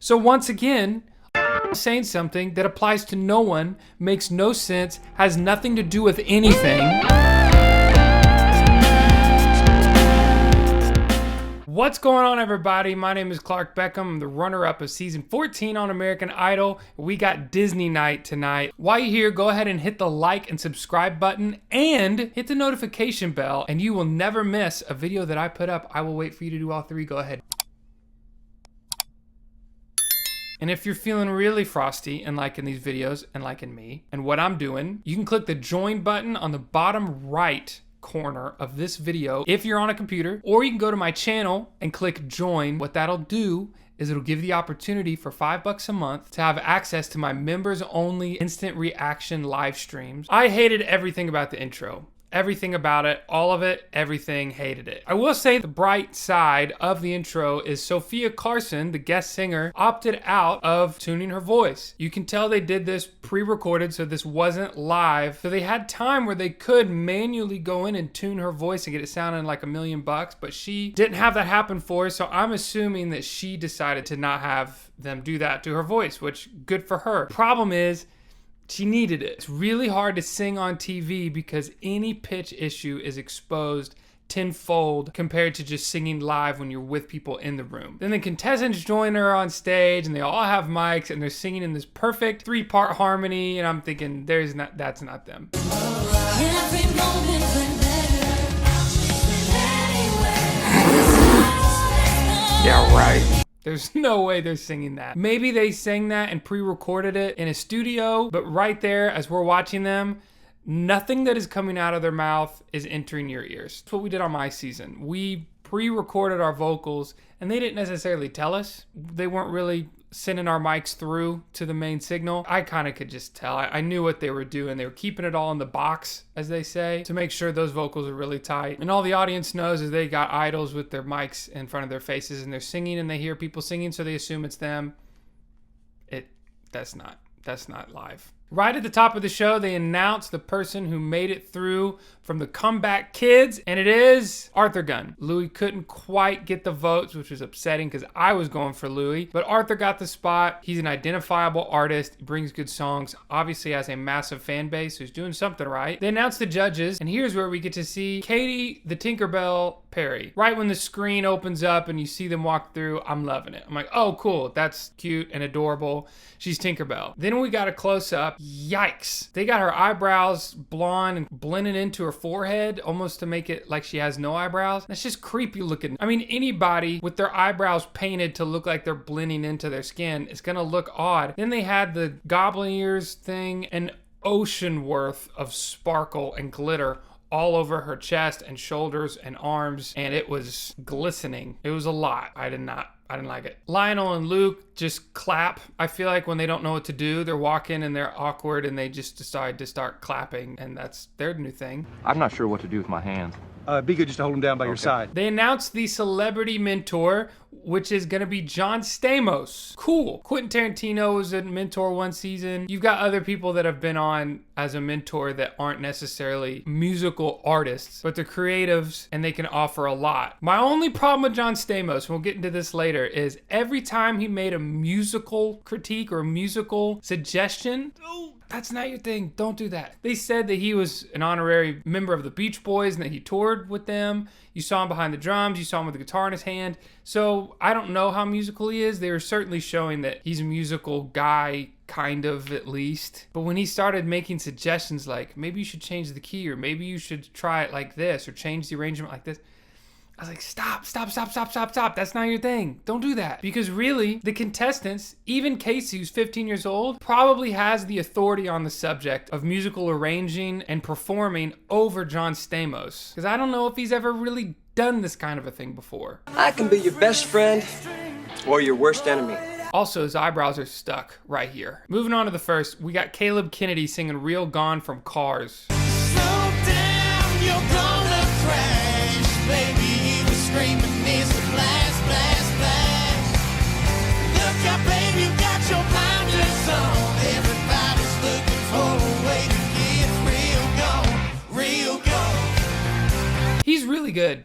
So once again, saying something that applies to no one, makes no sense, has nothing to do with anything. What's going on, everybody? My name is Clark Beckham. I'm the runner-up of season 14 on American Idol. We got Disney night tonight. While you're here, go ahead and hit the like and subscribe button and hit the notification bell, and you will never miss a video that I put up. I will wait for you to do all three. Go ahead. And if you're feeling really frosty and liking these videos and liking me and what I'm doing, you can click the join button on the bottom right corner of this video if you're on a computer, or you can go to my channel and click join. What that'll do is it'll give you the opportunity for $5 a month to have access to my members only instant reaction live streams. I hated everything about the intro. Everything about it, all of it, everything, hated it. I will say the bright side of the intro is Sophia Carson, the guest singer, opted out of tuning her voice. You can tell they did this pre-recorded, so this wasn't live. So they had time where they could manually go in and tune her voice and get it sounding like $1 million, but she didn't have that happen for her, so I'm assuming that she decided to not have them do that to her voice, which good for her. Problem is, she needed it. It's really hard to sing on TV because any pitch issue is exposed tenfold compared to just singing live when you're with people in the room. Then the contestants join her on stage and they all have mics and they're singing in this perfect 3-part harmony, and I'm thinking that's not them. Yeah, right. There's no way they're singing that. Maybe they sang that and pre-recorded it in a studio, but right there as we're watching them, nothing that is coming out of their mouth is entering your ears. That's what we did on my season. We pre-recorded our vocals and they didn't necessarily tell us. They weren't really sending our mics through to the main signal. I kind of could just tell. I knew what they were doing. They were keeping it all in the box, as they say, to make sure those vocals are really tight. And all the audience knows is they got idols with their mics in front of their faces and they're singing and they hear people singing, so they assume it's them. That's not live. Right at the top of the show, they announced the person who made it through from the Comeback Kids, and it is Arthur Gunn. Louis couldn't quite get the votes, which was upsetting because I was going for Louis, but Arthur got the spot. He's an identifiable artist, brings good songs, obviously has a massive fan base, who's doing something right. They announced the judges, and here's where we get to see Katy the Tinkerbell Perry. Right when the screen opens up and you see them walk through, I'm loving it. I'm like, oh, cool. That's cute and adorable. She's Tinkerbell. Then we got a close-up. Yikes. They got her eyebrows blonde and blending into her forehead almost to make it like she has no eyebrows. That's just creepy looking. I mean, anybody with their eyebrows painted to look like they're blending into their skin is gonna look odd. Then they had the goblin ears thing, an ocean worth of sparkle and glitter all over her chest and shoulders and arms, and it was glistening. It was a lot. I didn't like it. Lionel and Luke just clap. I feel like when they don't know what to do, they're walking and they're awkward and they just decide to start clapping, and that's their new thing. I'm not sure what to do with my hands. Be good just to hold them down by your side. They announced the celebrity mentor, which is gonna be John Stamos. Cool. Quentin Tarantino was a mentor one season. You've got other people that have been on as a mentor that aren't necessarily musical artists, but they're creatives and they can offer a lot. My only problem with John Stamos, and we'll get into this later, is every time he made a musical critique or a musical suggestion, that's not your thing. Don't do that. They said that he was an honorary member of the Beach Boys and that he toured with them. You saw him behind the drums. You saw him with the guitar in his hand. So I don't know how musical he is. They were certainly showing that he's a musical guy, kind of, at least. But when he started making suggestions like, maybe you should change the key, or maybe you should try it like this, or change the arrangement like this, I was like, stop. That's not your thing. Don't do that. Because really, the contestants, even Casey, who's 15 years old, probably has the authority on the subject of musical arranging and performing over John Stamos. Because I don't know if he's ever really done this kind of a thing before. I can be your best friend or your worst enemy. Also, his eyebrows are stuck right here. Moving on to the first, we got Caleb Kennedy singing Real Gone from Cars. Slow down, you're gonna crash, baby. Screaming is a blast, blast, blast. Look out, babe, you got your blinders on. Everybody's looking for a way to get real gone, real gone. He's really good.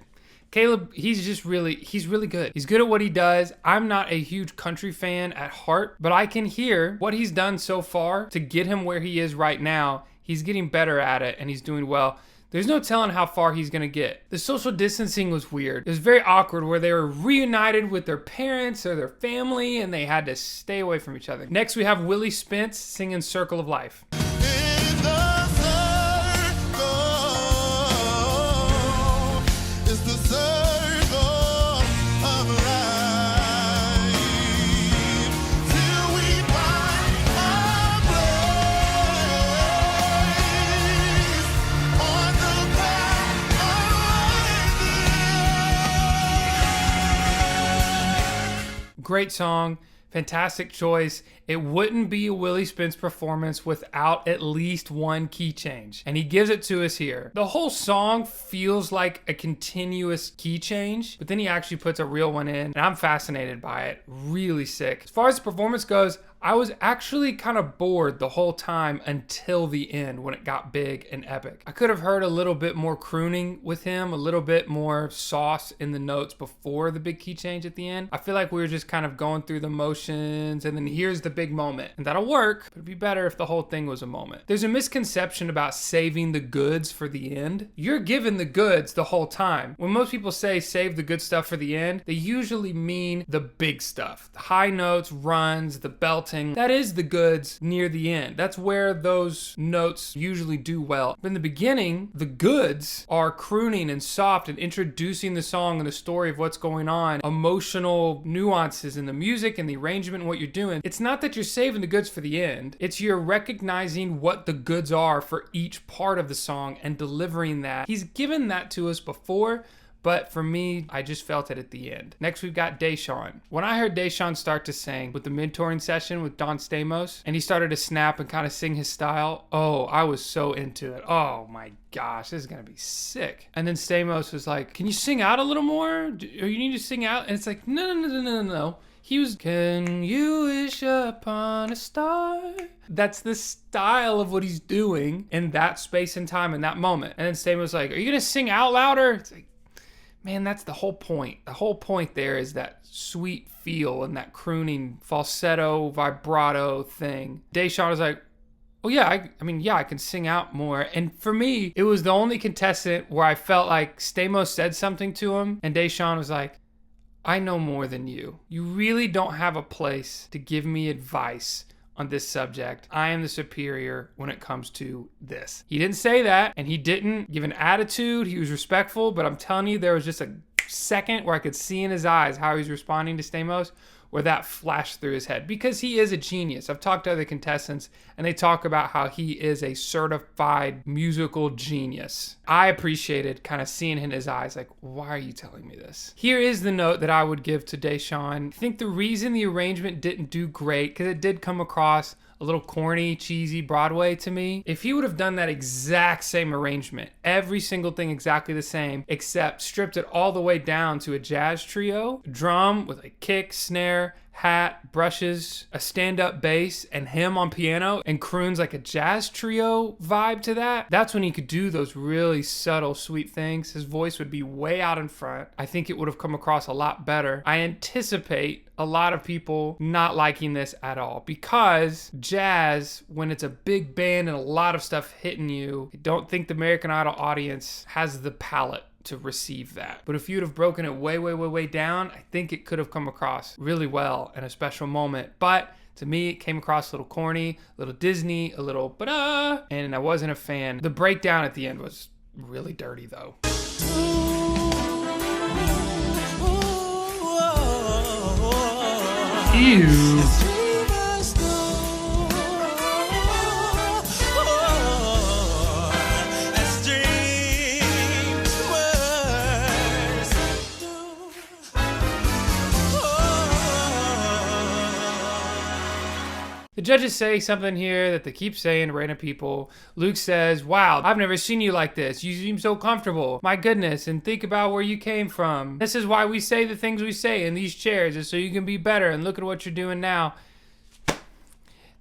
Caleb, he's really good. He's good at what he does. I'm not a huge country fan at heart, but I can hear what he's done so far to get him where he is right now. He's getting better at it, and he's doing well. There's no telling how far he's going to get. The social distancing was weird. It was very awkward where they were reunited with their parents or their family, and they had to stay away from each other. Next, we have Willy Spencer singing Circle of Life. In the circle, it's the circle of life. Till we find our place on the path of Great song. Fantastic choice. It wouldn't be a Willy Spencer performance without at least one key change. And he gives it to us here. The whole song feels like a continuous key change, but then he actually puts a real one in, and I'm fascinated by it. Really sick. As far as the performance goes, I was actually kind of bored the whole time until the end when it got big and epic. I could have heard a little bit more crooning with him, a little bit more sauce in the notes before the big key change at the end. I feel like we were just kind of going through the motions, and then here's the big moment. And that'll work, but it'd be better if the whole thing was a moment. There's a misconception about saving the goods for the end. You're given the goods the whole time. When most people say save the good stuff for the end, they usually mean the big stuff. The high notes, runs, the belting. That is the goods near the end. That's where those notes usually do well. But in the beginning, the goods are crooning and soft and introducing the song and the story of what's going on, emotional nuances in the music and the arrangement and what you're doing. It's not that you're saving the goods for the end. It's you're recognizing what the goods are for each part of the song and delivering that. He's given that to us before, but for me, I just felt it at the end. Next, we've got DeShawn. When I heard DeShawn start to sing with the mentoring session with Don Stamos, and he started to snap and kind of sing his style, oh, I was so into it. Oh my gosh, this is gonna be sick. And then Stamos was like, can you sing out a little more? Or you need to sing out? And it's like, no. He was, can you wish upon a star? That's the style of what he's doing in that space and time in that moment. And then Stamos was like, are you gonna sing out louder? It's like, man, that's the whole point. The whole point there is that sweet feel and that crooning falsetto, vibrato thing. DeShawn was like, oh yeah, I can sing out more. And for me, it was the only contestant where I felt like Stamos said something to him and DeShawn was like, I know more than you. You really don't have a place to give me advice on this subject. I am the superior when it comes to this. He didn't say that, and he didn't give an attitude. He was respectful, but I'm telling you, there was just a second where I could see in his eyes how he's responding to Stamos, where that flashed through his head, because he is a genius. I've talked to other contestants, and they talk about how he is a certified musical genius. I appreciated kind of seeing in his eyes, like, why are you telling me this? Here is the note that I would give to DeShawn. I think the reason the arrangement didn't do great, because it did come across a little corny, cheesy Broadway to me. If he would have done that exact same arrangement, every single thing exactly the same, except stripped it all the way down to a jazz trio, drum with a kick, snare, hat, brushes, a stand-up bass, and him on piano, and croons like a jazz trio vibe to that, that's when he could do those really subtle, sweet things. His voice would be way out in front. I think it would have come across a lot better. I anticipate a lot of people not liking this at all, because jazz, when it's a big band and a lot of stuff hitting you, I don't think the American Idol audience has the palate to receive that. But if you'd have broken it way down, I think it could have come across really well in a special moment. But to me, it came across a little corny, a little Disney, a little ba-da, and I wasn't a fan. The breakdown at the end was really dirty though. Ew. The judges say something here that they keep saying to random people. Luke says, wow, I've never seen you like this. You seem so comfortable. My goodness, and think about where you came from. This is why we say the things we say in these chairs, is so you can be better, and look at what you're doing now.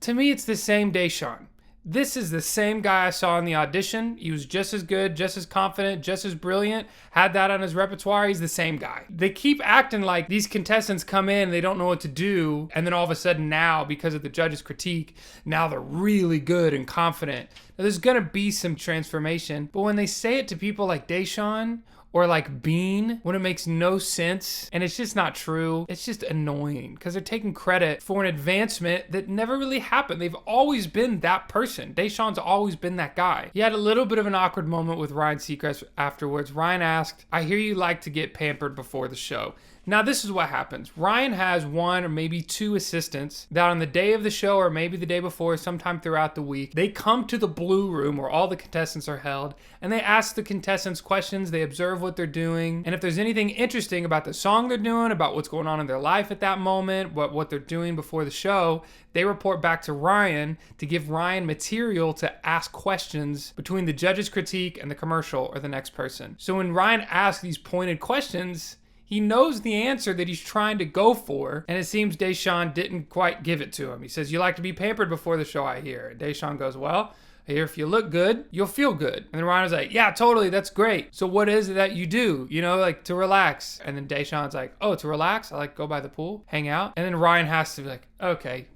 To me, it's the same DeShawn. This is the same guy I saw in the audition. He was just as good, just as confident, just as brilliant, had that on his repertoire. He's the same guy. They keep acting like these contestants come in, they don't know what to do, and then all of a sudden now, because of the judges' critique, now they're really good and confident. Now, there's gonna be some transformation, but when they say it to people like DeShawn, or like Bean, when it makes no sense and it's just not true, it's just annoying because they're taking credit for an advancement that never really happened. They've always been that person. Deshawn's always been that guy. He had a little bit of an awkward moment with Ryan Seacrest afterwards. Ryan asked, "I hear you like to get pampered before the show." Now, this is what happens. Ryan has one or maybe two assistants that on the day of the show or maybe the day before, sometime throughout the week, they come to the blue room where all the contestants are held and they ask the contestants questions. They observe what they're doing. And if there's anything interesting about the song they're doing, about what's going on in their life at that moment, what they're doing before the show, they report back to Ryan to give Ryan material to ask questions between the judge's critique and the commercial or the next person. So when Ryan asks these pointed questions, he knows the answer that he's trying to go for, and it seems DeShawn didn't quite give it to him. He says, "You like to be pampered before the show, I hear." And DeShawn goes, "Well, I hear if you look good, you'll feel good." And then Ryan was like, "Yeah, totally, that's great. So what is it that you do, like to relax?" And then DeShawn's like, "Oh, to relax? I like go by the pool, hang out." And then Ryan has to be like, "Okay,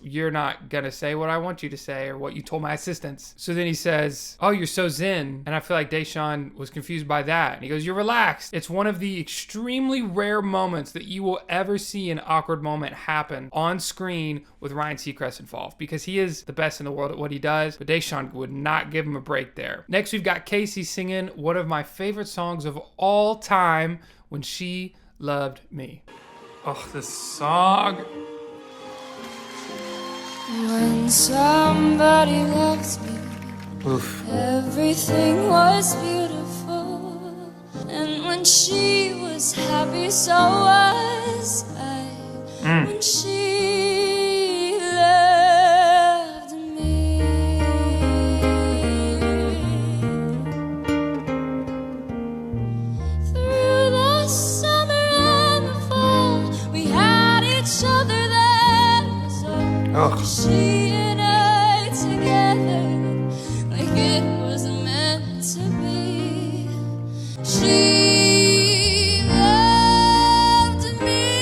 you're not gonna say what I want you to say or what you told my assistants." So then he says, "Oh, you're so zen." And I feel like DeShawn was confused by that. And he goes, "You're relaxed." It's one of the extremely rare moments that you will ever see an awkward moment happen on screen with Ryan Seacrest involved, because he is the best in the world at what he does, but DeShawn would not give him a break there. Next, we've got Casey singing one of my favorite songs of all time, "When She Loved Me." Oh, this song. When somebody loves me, Oof. everything was beautiful. And when she was happy, so was I. When she loved me. Through the summer and the fall, we had each other. Oh. She and I together, like it was meant to be. She loved me.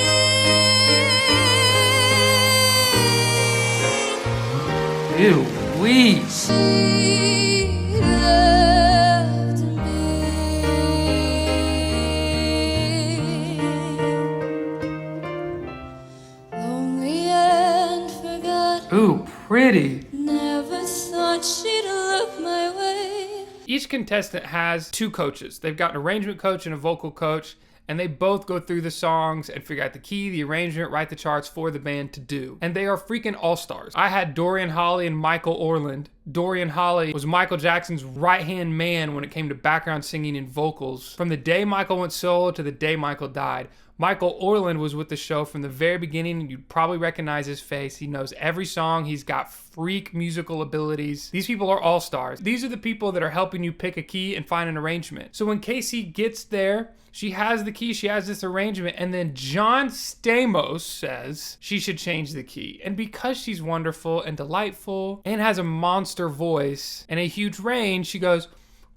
Ew, wee. She loved me. Lonely and forgotten. Ooh, pretty. Never thought she'd look my way. Each contestant has two coaches. They've got an arrangement coach and a vocal coach, and they both go through the songs and figure out the key, the arrangement, write the charts for the band to do. And they are freaking all-stars. I had Dorian Holley and Michael Orland. Dorian Holley was Michael Jackson's right-hand man when it came to background singing and vocals. From the day Michael went solo to the day Michael died. Michael Orland was with the show from the very beginning, and you'd probably recognize his face. He knows every song. He's got freak musical abilities. These people are all stars. These are the people that are helping you pick a key and find an arrangement. So when Casey gets there, she has the key, she has this arrangement, and then John Stamos says she should change the key. And because she's wonderful and delightful and has a monster voice and a huge range, she goes,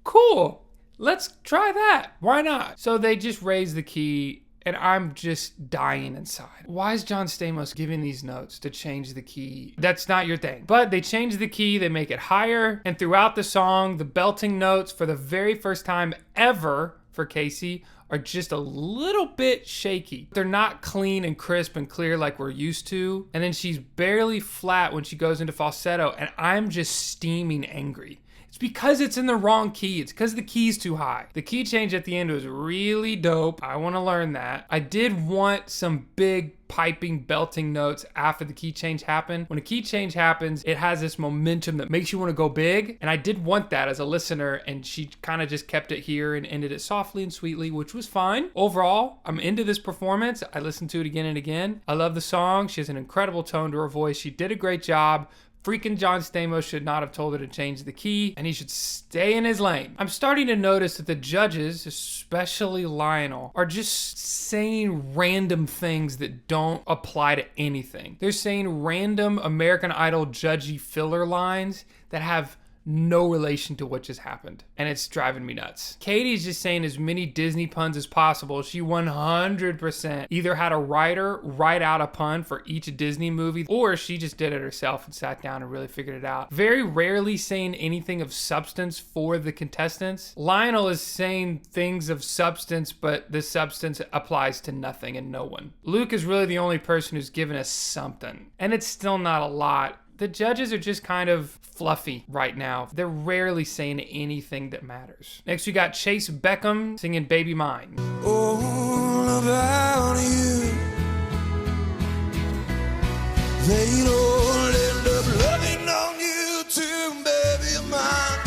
"Cool, let's try that. Why not?" So they just raise the key, and I'm just dying inside. Why is John Stamos giving these notes to change the key? That's not your thing. But they change the key, they make it higher, and throughout the song, the belting notes for the very first time ever for Casey are just a little bit shaky. They're not clean and crisp and clear like we're used to. And then she's barely flat when she goes into falsetto, and I'm just steaming angry. It's because it's in the wrong key. It's because the key's too high. The key change at the end was really dope. I want to learn that. I did want some big piping, belting notes after the key change happened. When a key change happens, it has this momentum that makes you want to go big. And I did want that as a listener, and she kind of just kept it here and ended it softly and sweetly, which was fine. Overall, I'm into this performance. I listened to it again and again. I love the song. She has an incredible tone to her voice. She did a great job. Freaking John Stamos should not have told her to change the key, and he should stay in his lane. I'm starting to notice that the judges, especially Lionel, are just saying random things that don't apply to anything. They're saying random American Idol judgy filler lines that have no relation to what just happened, and it's driving me nuts. Katie's just saying as many Disney puns as possible. She 100% either had a writer write out a pun for each Disney movie, or she just did it herself and sat down and really figured it out. Very rarely saying anything of substance for the contestants. Lionel is saying things of substance, but the substance applies to nothing and no one. Luke is really the only person who's given us something, and it's still not a lot. The judges are just kind of fluffy right now. They're rarely saying anything that matters. Next, we got Chase Beckham singing Baby Mine. All about you. They don't end up loving on you too, baby mine.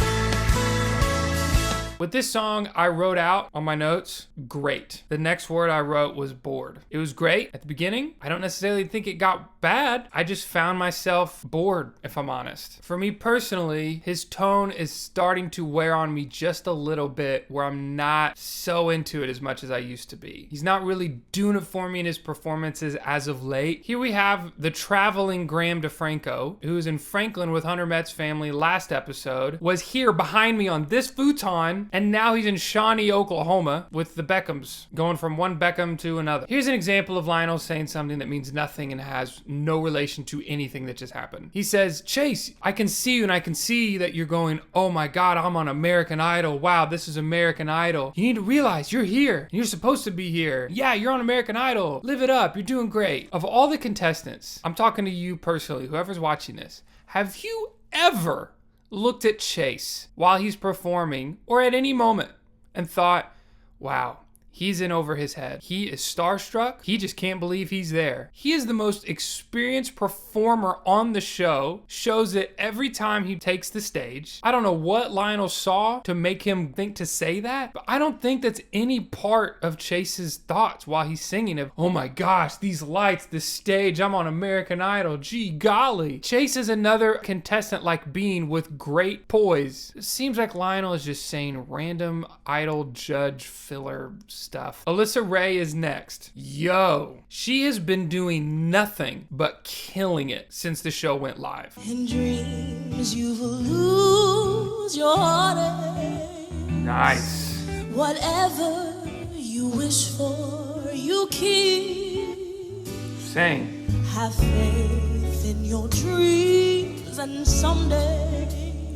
With this song, I wrote out on my notes, great. The next word I wrote was bored. It was great at the beginning. I don't necessarily think it got bad. I just found myself bored, if I'm honest. For me personally, his tone is starting to wear on me just a little bit, where I'm not so into it as much as I used to be. He's not really doing it for me in his performances as of late. Here we have the traveling Graham DeFranco, who was in Franklin with Hunter Met's family last episode, was here behind me on this futon, and now he's in Shawnee, Oklahoma with the Beckhams, going from one Beckham to another. Here's an example of Lionel saying something that means nothing and has no relation to anything that just happened. He says, Chase, I can see you and I can see that you're going, oh my God, I'm on American Idol. Wow, this is American Idol. You need to realize you're here and you're supposed to be here. Yeah, you're on American Idol. Live it up. You're doing great. Of all the contestants, I'm talking to you personally, whoever's watching this, have you ever looked at Chase while he's performing or at any moment and thought, wow, he's in over his head. He is starstruck. He just can't believe he's there. He is the most experienced performer on the show, shows it every time he takes the stage. I don't know what Lionel saw to make him think to say that, but I don't think that's any part of Chase's thoughts while he's singing of, oh my gosh, these lights, this stage, I'm on American Idol, gee golly. Chase is another contestant like Bean with great poise. It seems like Lionel is just saying random Idol judge filler stuff. Alyssa Rae is next. Yo, she has been doing nothing but killing it since the show went live. In dreams you will lose your heartache. Nice. Whatever you wish for, you keep. Sing. Have faith in your dreams, and someday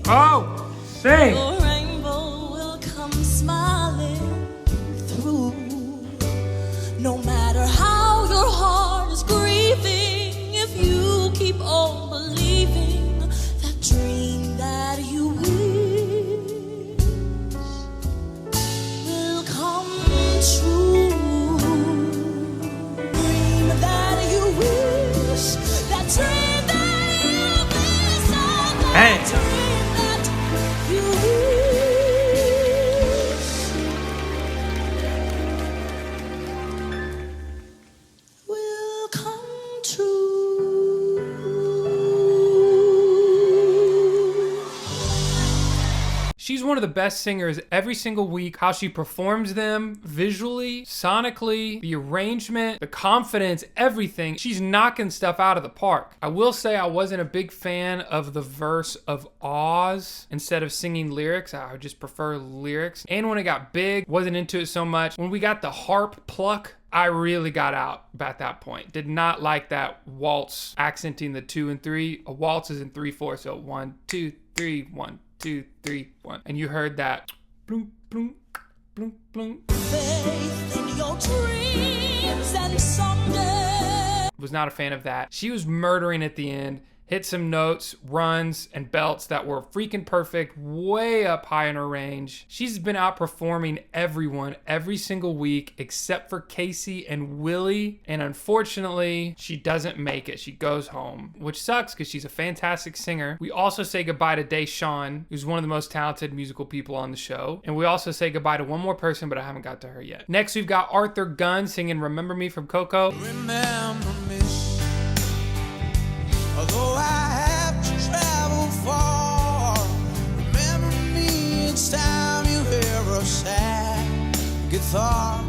Oh, sing. your rainbow will come smiling through. No matter how your heart is grieving, if you keep on believing, that dream that you wish will come true. Dream that you wish, that dream that you wish, oh, that dream that you wish will come true. She's one of the best singers every single week. How she performs them visually, sonically, the arrangement, the confidence, everything. She's knocking stuff out of the park. I will say I wasn't a big fan of the verse of Oz instead of singing lyrics. I would just prefer lyrics. And when it got big, wasn't into it so much. When we got the harp pluck, I really got out at that point. Did not like that waltz accenting the 2 and 3. A waltz is in 3/4, so 1, 2, 3, 1, 2, 3, 1. And you heard that. Bloom, bloom, bloom, bloom. Faith in your dreams, and someday Was not a fan of that. She was murdering at the end. Hit some notes, runs, and belts that were freaking perfect, way up high in her range. She's been outperforming everyone every single week except for Casey and Willy, and unfortunately, she doesn't make it. She goes home, which sucks because she's a fantastic singer. We also say goodbye to DeShawn, who's one of the most talented musical people on the show, and we also say goodbye to one more person, but I haven't got to her yet. Next, we've got Arthur Gunn singing Remember Me from Coco. Remember me, although I have to thought.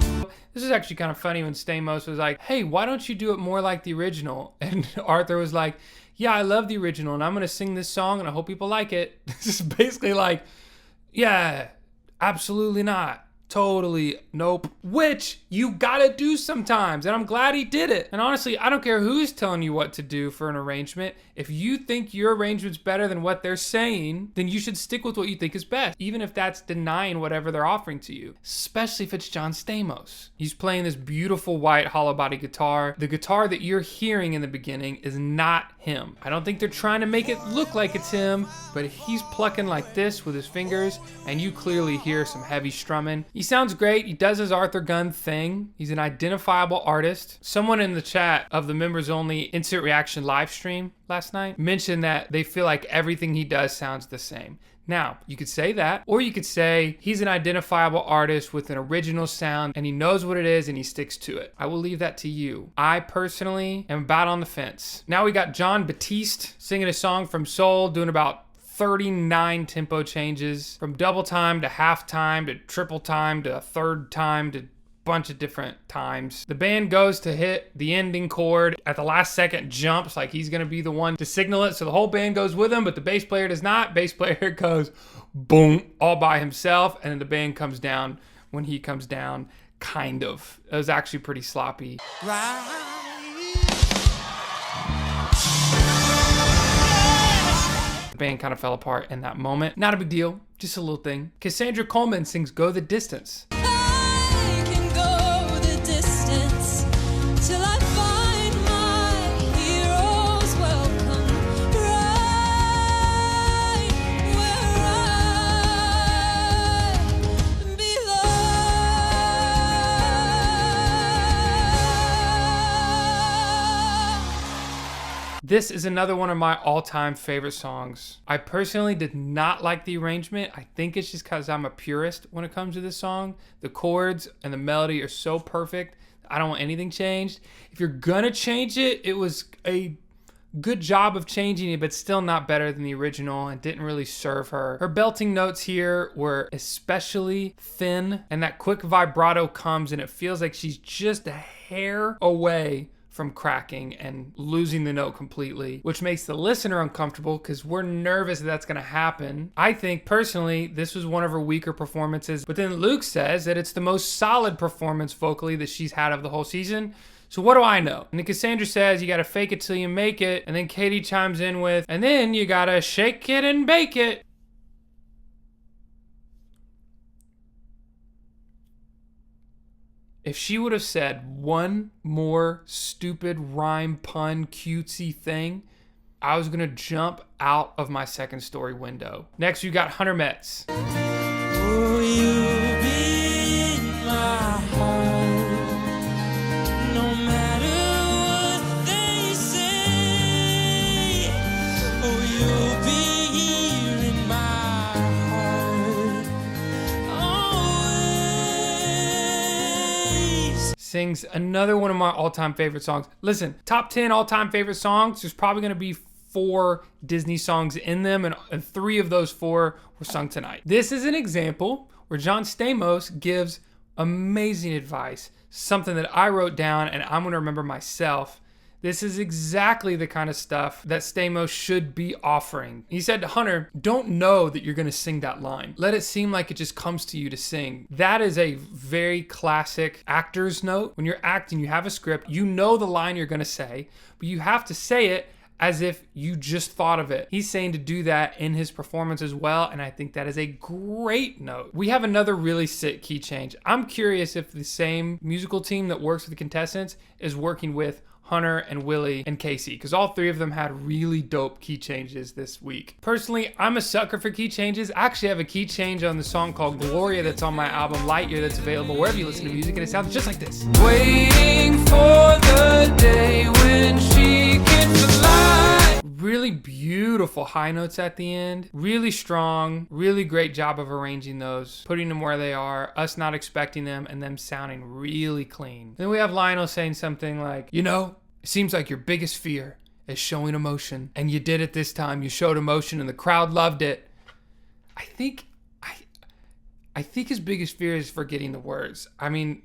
This is actually kind of funny when Stamos was like, hey, why don't you do it more like the original? And Arthur was like, yeah, I love the original and I'm going to sing this song and I hope people like it. This is basically like, yeah, absolutely not. Totally nope. Which you gotta do sometimes, and I'm glad he did it. And honestly, I don't care who's telling you what to do for an arrangement. If you think your arrangement's better than what they're saying, then you should stick with what you think is best, even if that's denying whatever they're offering to you, especially if it's John Stamos. He's playing this beautiful white hollow body guitar. The guitar that you're hearing in the beginning is not him. I don't think they're trying to make it look like it's him, but he's plucking like this with his fingers, and you clearly hear some heavy strumming. He sounds great. He does his Arthur Gunn thing. He's an identifiable artist. Someone in the chat of the members only instant reaction live stream last night mentioned that they feel like everything he does sounds the same. Now, you could say that, or you could say he's an identifiable artist with an original sound and he knows what it is and he sticks to it. I will leave that to you. I personally am about on the fence. Now we got John Battiste singing a song from Soul, doing about 39 tempo changes from double time to half time to triple time to a third time to a bunch of different times. The band goes to hit the ending chord at the last second, jumps like he's gonna be the one to signal it, so the whole band goes with him, but the bass player does not. Bass player goes boom all by himself, and then the band comes down when he comes down, kind of. It was actually pretty sloppy. Band kind of fell apart in that moment. Not a big deal, just a little thing. Cassandra Coleman sings Go the Distance. I can go the distance till I find my heroes welcome right where I belong. This is another one of my all-time favorite songs. I personally did not like the arrangement. I think it's just because I'm a purist when it comes to this song. The chords and the melody are so perfect. I don't want anything changed. If you're gonna change it, it was a good job of changing it, but still not better than the original and didn't really serve her. Her belting notes here were especially thin, and that quick vibrato comes and it feels like she's just a hair away from cracking and losing the note completely, which makes the listener uncomfortable because we're nervous that's gonna happen. I think personally this was one of her weaker performances, but then Luke says that it's the most solid performance vocally that she's had of the whole season. So what do I know? And then Cassandra says you gotta fake it till you make it, and then Katy chimes in with, and then you gotta shake it and bake it. If she would have said one more stupid rhyme pun cutesy thing, I was gonna jump out of my second story window. Next, you got Hunter Metz. Oh, you'll be in my heart, no matter what they say. Oh, you'll be here in my heart, always. Sings another one of my all-time favorite songs. Listen, top 10 all-time favorite songs, there's probably gonna be 4 Disney songs in them, and 3 of those 4 were sung tonight. This is an example where John Stamos gives amazing advice, something that I wrote down and I'm gonna remember myself. This is exactly the kind of stuff that Stamos should be offering. He said to Hunter, don't know that you're gonna sing that line. Let it seem like it just comes to you to sing. That is a very classic actor's note. When you're acting, you have a script, you know the line you're gonna say, but you have to say it as if you just thought of it. He's saying to do that in his performance as well, and I think that is a great note. We have another really sick key change. I'm curious if the same musical team that works with the contestants is working with Hunter and Willy and Casey, because all 3 of them had really dope key changes this week. Personally, I'm a sucker for key changes. I actually have a key change on the song called Gloria that's on my album Lightyear that's available wherever you listen to music, and it sounds just like this. Waiting for the day when she gets alive. Really beautiful high notes at the end. Really strong. Really great job of arranging those, putting them where they are, us not expecting them, and them sounding really clean. Then we have Lionel saying something like, you know, it seems like your biggest fear is showing emotion, and you did it this time. You showed emotion and the crowd loved it. I think I think his biggest fear is forgetting the words. I mean,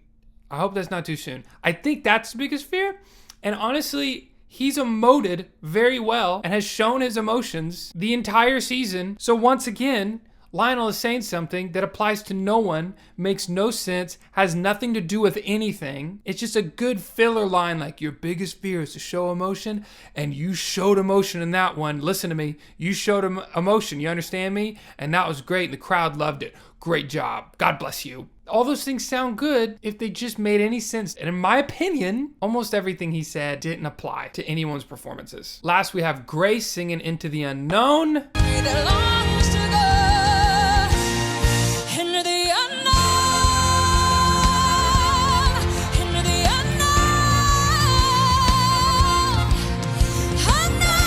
I hope that's not too soon. I think that's the biggest fear. And honestly, he's emoted very well and has shown his emotions the entire season. So once again, Lionel is saying something that applies to no one, makes no sense, has nothing to do with anything. It's just a good filler line like, your biggest fear is to show emotion, and you showed emotion in that one. Listen to me. You showed emotion. You understand me? And that was great. The crowd loved it. Great job. God bless you. All those things sound good if they just made any sense. And in my opinion, almost everything he said didn't apply to anyone's performances. Last, we have Grace singing Into the Unknown. It belongs to God, into the unknown, into the unknown, unknown.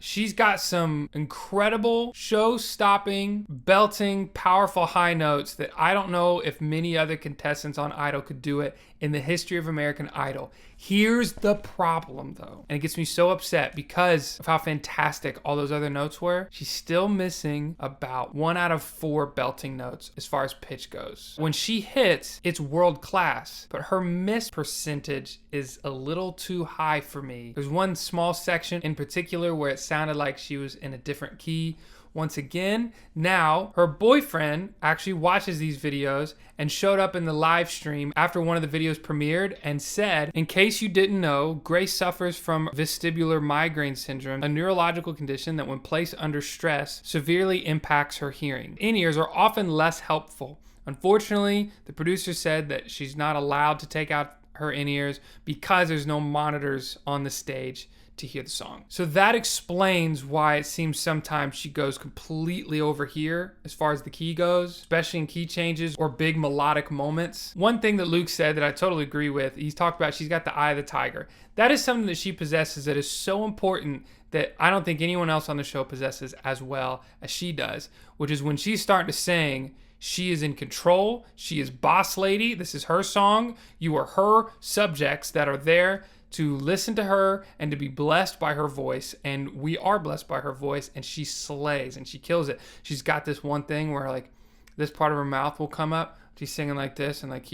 She's got some incredible show-stopping, belting, powerful high notes that I don't know if many other contestants on Idol could do it in the history of American Idol. Here's the problem though, and it gets me so upset because of how fantastic all those other notes were. She's still missing about 1 out of 4 belting notes as far as pitch goes. When she hits, it's world class, but her miss percentage is a little too high for me. There's one small section in particular where it sounded like she was in a different key. Once again, now her boyfriend actually watches these videos and showed up in the live stream after one of the videos premiered and said, in case you didn't know, Grace suffers from vestibular migraine syndrome, a neurological condition that when placed under stress severely impacts her hearing. In-ears are often less helpful. Unfortunately, the producer said that she's not allowed to take out her in-ears because there's no monitors on the stage to hear the song. So that explains why it seems sometimes she goes completely over here as far as the key goes, especially in key changes or big melodic moments. One thing that Luke said that I totally agree with, he's talked about she's got the eye of the tiger. That is something that she possesses that is so important that I don't think anyone else on the show possesses as well as she does, which is when she's starting to sing, she is in control. She is boss lady. This is her song. You are her subjects that are there to listen to her and to be blessed by her voice, and we are blessed by her voice, and she slays and she kills it. She's got this one thing where like this part of her mouth will come up. She's singing like this and like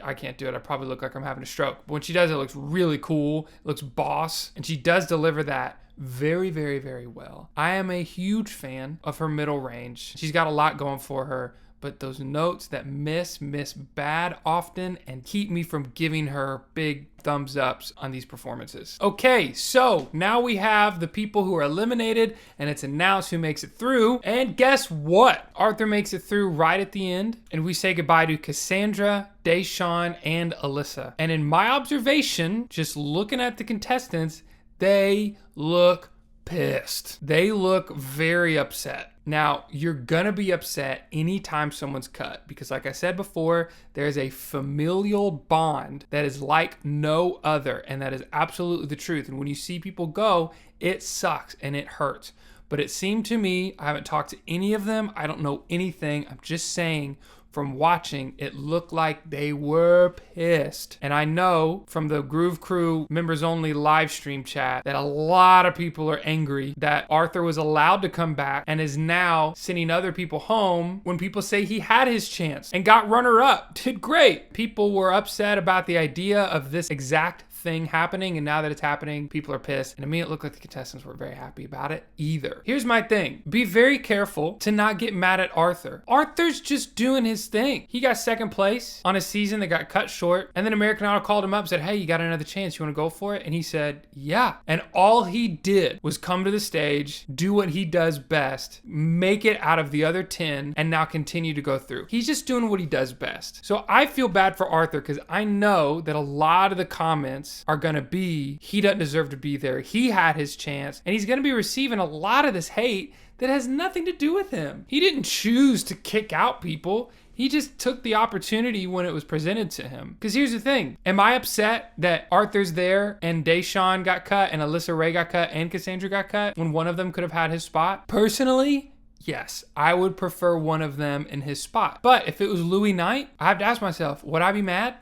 I can't do it. I probably look like I'm having a stroke. But when she does it, it looks really cool. It looks boss, and she does deliver that very, very, very well. I am a huge fan of her middle range. She's got a lot going for her, but those notes that miss bad often and keep me from giving her big thumbs ups on these performances. Okay, so now we have the people who are eliminated and it's announced who makes it through. And guess what? Arthur makes it through right at the end, and we say goodbye to Cassandra, DeShawn, and Alyssa. And in my observation, just looking at the contestants, they look pissed. They look very upset. Now, you're gonna be upset anytime someone's cut because like I said before, there's a familial bond that is like no other, and that is absolutely the truth. And when you see people go, it sucks and it hurts. But it seemed to me, I haven't talked to any of them, I don't know anything, I'm just saying from watching, it looked like they were pissed. And I know from the Groove Crew members only live stream chat that a lot of people are angry that Arthur was allowed to come back and is now sending other people home when people say he had his chance and got runner up, did great. People were upset about the idea of this exact thing happening, and now that it's happening, people are pissed. And to me, it looked like the contestants weren't very happy about it either. Here's my thing. Be very careful to not get mad at Arthur. Arthur's just doing his thing. He got second place on a season that got cut short, and then American Idol called him up and said, hey, you got another chance. You want to go for it? And he said, yeah. And all he did was come to the stage, do what he does best, make it out of the other 10, and now continue to go through. He's just doing what he does best. So I feel bad for Arthur because I know that a lot of the comments are gonna be, he doesn't deserve to be there. He had his chance, and he's gonna be receiving a lot of this hate that has nothing to do with him. He didn't choose to kick out people. He just took the opportunity when it was presented to him. Because here's the thing. Am I upset that Arthur's there and DeShawn got cut and Alyssa Rae got cut and Cassandra got cut when one of them could have had his spot? Personally, yes, I would prefer one of them in his spot. But if it was Louis Knight, I have to ask myself, would I be mad?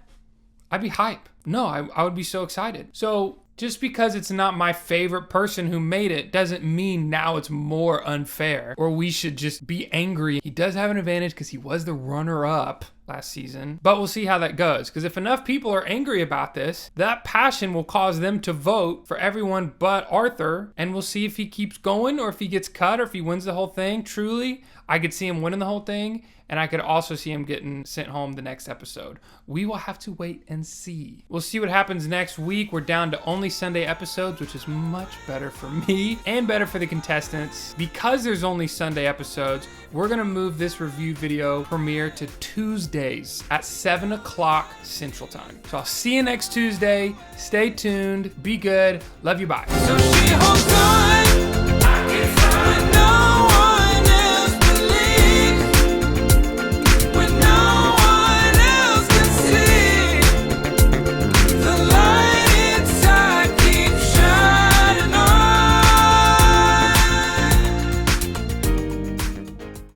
I'd be hype. No, I would be so excited. So Just because it's not my favorite person who made it doesn't mean now it's more unfair or we should just be angry. He does have an advantage because he was the runner-up last season, but we'll see how that goes, because if enough people are angry about this, that passion will cause them to vote for everyone but Arthur, and we'll see if he keeps going or if he gets cut or if he wins the whole thing. Truly, I could see him winning the whole thing, and I could also see him getting sent home the next episode. We will have to wait and see. We'll see what happens next week. We're down to only Sunday episodes, which is much better for me and better for the contestants. Because there's only Sunday episodes, we're gonna move this review video premiere to Tuesdays at 7 o'clock Central Time. So I'll see you next Tuesday. Stay tuned, be good, love you, bye. So she holds